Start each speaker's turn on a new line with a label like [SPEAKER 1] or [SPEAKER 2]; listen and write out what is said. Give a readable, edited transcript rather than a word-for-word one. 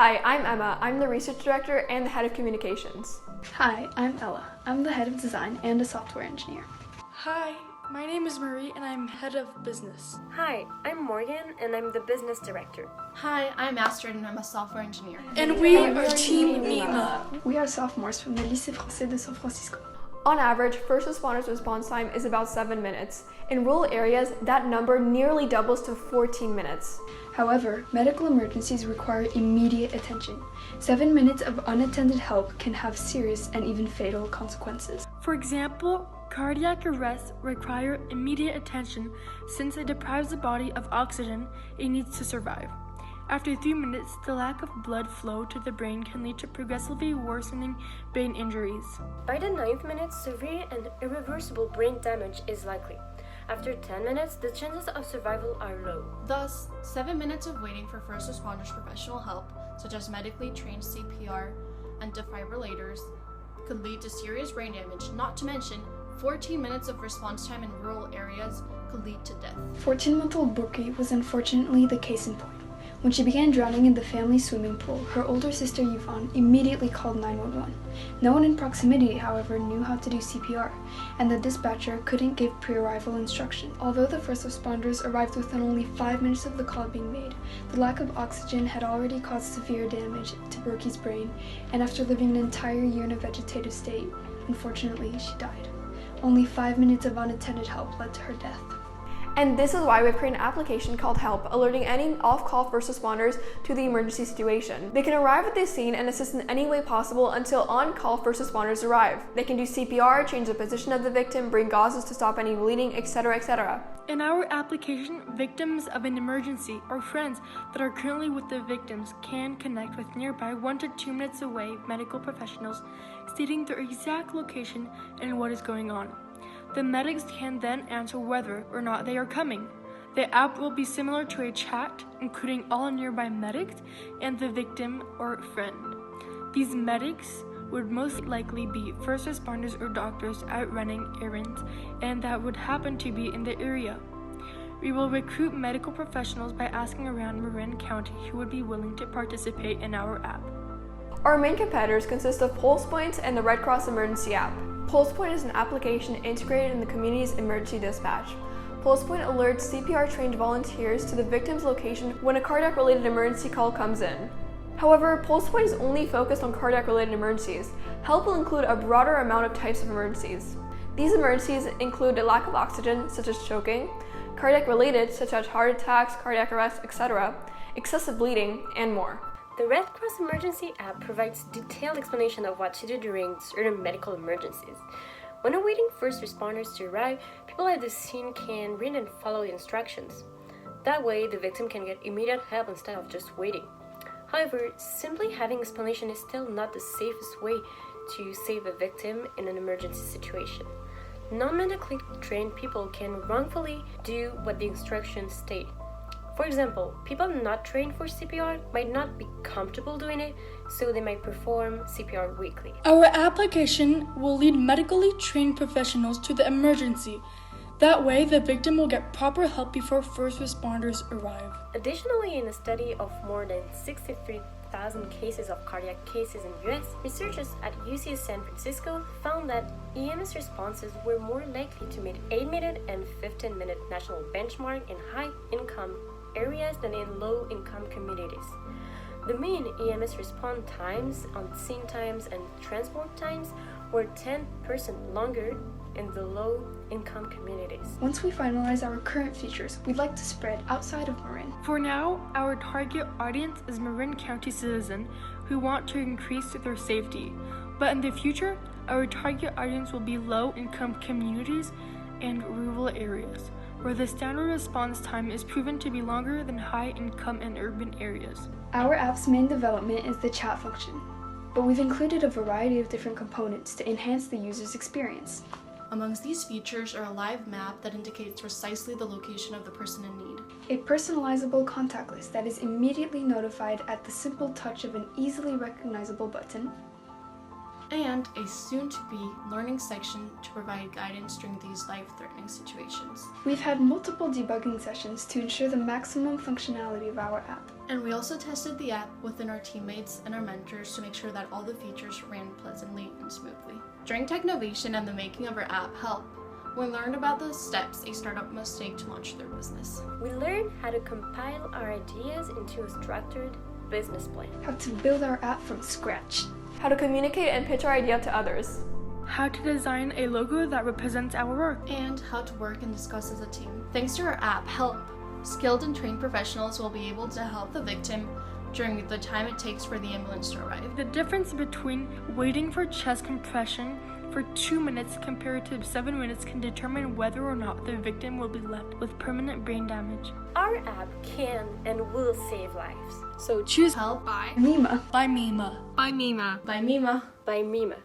[SPEAKER 1] Hi, I'm Emma. I'm the research director and the head of communications.
[SPEAKER 2] Hi, I'm Ella. I'm the head of design and a software engineer.
[SPEAKER 3] Hi, my name is Marie and I'm head of business.
[SPEAKER 4] Hi, I'm Morgan and I'm the business director.
[SPEAKER 5] Hi, I'm Astrid and I'm a software engineer.
[SPEAKER 3] And we are Team Meema.
[SPEAKER 2] We are sophomores from the Lycée Français de San Francisco.
[SPEAKER 1] On average, first responders' response time is about 7 minutes. In rural areas, that number nearly doubles to 14 minutes.
[SPEAKER 2] However, medical emergencies require immediate attention. 7 minutes of unattended help can have serious and even fatal consequences.
[SPEAKER 3] For example, cardiac arrests require immediate attention since it deprives the body of oxygen it needs to survive. After 3 minutes, the lack of blood flow to the brain can lead to progressively worsening brain injuries.
[SPEAKER 4] By the 9th minute, severe and irreversible brain damage is likely. After 10 minutes, the chances of survival are low.
[SPEAKER 5] Thus, 7 minutes of waiting for first responders' professional help, such as medically trained CPR and defibrillators, could lead to serious brain damage, not to mention 14 minutes of response time in rural areas could lead to death.
[SPEAKER 2] 14-month-old Burki was unfortunately the case in point. When she began drowning in the family swimming pool, her older sister Yvonne immediately called 911. No one in proximity, however, knew how to do CPR, and the dispatcher couldn't give pre-arrival instruction. Although the first responders arrived within only 5 minutes of the call being made, the lack of oxygen had already caused severe damage to Burki's brain, and after living an entire year in a vegetative state, unfortunately, she died. Only 5 minutes of unattended help led to her death.
[SPEAKER 1] And this is why we've created an application called Help, alerting any off-call first responders to the emergency situation. They can arrive at the scene and assist in any way possible until on-call first responders arrive. They can do CPR, change the position of the victim, bring gauzes to stop any bleeding, etc., etc.
[SPEAKER 3] In our application, victims of an emergency or friends that are currently with the victims can connect with nearby 1 to 2 minutes away medical professionals, stating their exact location and what is going on. The medics can then answer whether or not they are coming. The app will be similar to a chat, including all nearby medics and the victim or friend. These medics would most likely be first responders or doctors out running errands, and that would happen to be in the area. We will recruit medical professionals by asking around Marin County who would be willing to participate in our app.
[SPEAKER 1] Our main competitors consist of PulsePoint and the Red Cross Emergency app. PulsePoint is an application integrated in the community's emergency dispatch. PulsePoint alerts CPR-trained volunteers to the victim's location when a cardiac-related emergency call comes in. However, PulsePoint is only focused on cardiac-related emergencies. Help will include a broader amount of types of emergencies. These emergencies include a lack of oxygen, such as choking, cardiac-related, such as heart attacks, cardiac arrest, etc., excessive bleeding, and more.
[SPEAKER 4] The Red Cross Emergency app provides detailed explanation of what to do during certain medical emergencies. When awaiting first responders to arrive, people at the scene can read and follow the instructions. That way, the victim can get immediate help instead of just waiting. However, simply having explanation is still not the safest way to save a victim in an emergency situation. Non-medically trained people can wrongfully do what the instructions state. For example, people not trained for CPR might not be comfortable doing it, so they might perform CPR weakly.
[SPEAKER 3] Our application will lead medically trained professionals to the emergency. That way, the victim will get proper help before first responders arrive.
[SPEAKER 4] Additionally, in a study of more than 63,000 cases of cardiac cases in the US, researchers at UC San Francisco found that EMS responses were more likely to meet 8-minute and 15-minute national benchmark in high-income areas than in low-income communities. The mean EMS response times on scene times and transport times were 10% longer in the low-income communities.
[SPEAKER 2] Once we finalize our current features, we'd like to spread outside of Marin.
[SPEAKER 3] For now, our target audience is Marin County citizens who want to increase their safety. But in the future, our target audience will be low-income communities and rural areas, where the standard response time is proven to be longer than high-income and urban areas.
[SPEAKER 2] Our app's main development is the chat function, but we've included a variety of different components to enhance the user's experience.
[SPEAKER 5] Amongst these features are a live map that indicates precisely the location of the person in need,
[SPEAKER 2] A personalizable contact list that is immediately notified at the simple touch of an easily recognizable button,
[SPEAKER 5] and a soon-to-be learning section to provide guidance during these life-threatening situations.
[SPEAKER 2] We've had multiple debugging sessions to ensure the maximum functionality of our app.
[SPEAKER 5] And we also tested the app within our teammates and our mentors to make sure that all the features ran pleasantly and smoothly. During Technovation and the making of our app Help, we learned about the steps a startup must take to launch their business.
[SPEAKER 4] We learned how to compile our ideas into a structured business plan.
[SPEAKER 2] How to build our app from scratch.
[SPEAKER 1] How to communicate and pitch our idea to others.
[SPEAKER 3] How to design a logo that represents our work.
[SPEAKER 5] And how to work and discuss as a team. Thanks to our app Help, skilled and trained professionals will be able to help the victim during the time it takes for the ambulance to arrive.
[SPEAKER 3] The difference between waiting for chest compression for 2 minutes compared to 7 minutes can determine whether or not the victim will be left with permanent brain damage.
[SPEAKER 4] Our app can and will save lives.
[SPEAKER 5] So choose Help
[SPEAKER 3] by
[SPEAKER 2] Meema.
[SPEAKER 3] Meema.
[SPEAKER 5] by Meema.
[SPEAKER 4] By Meema.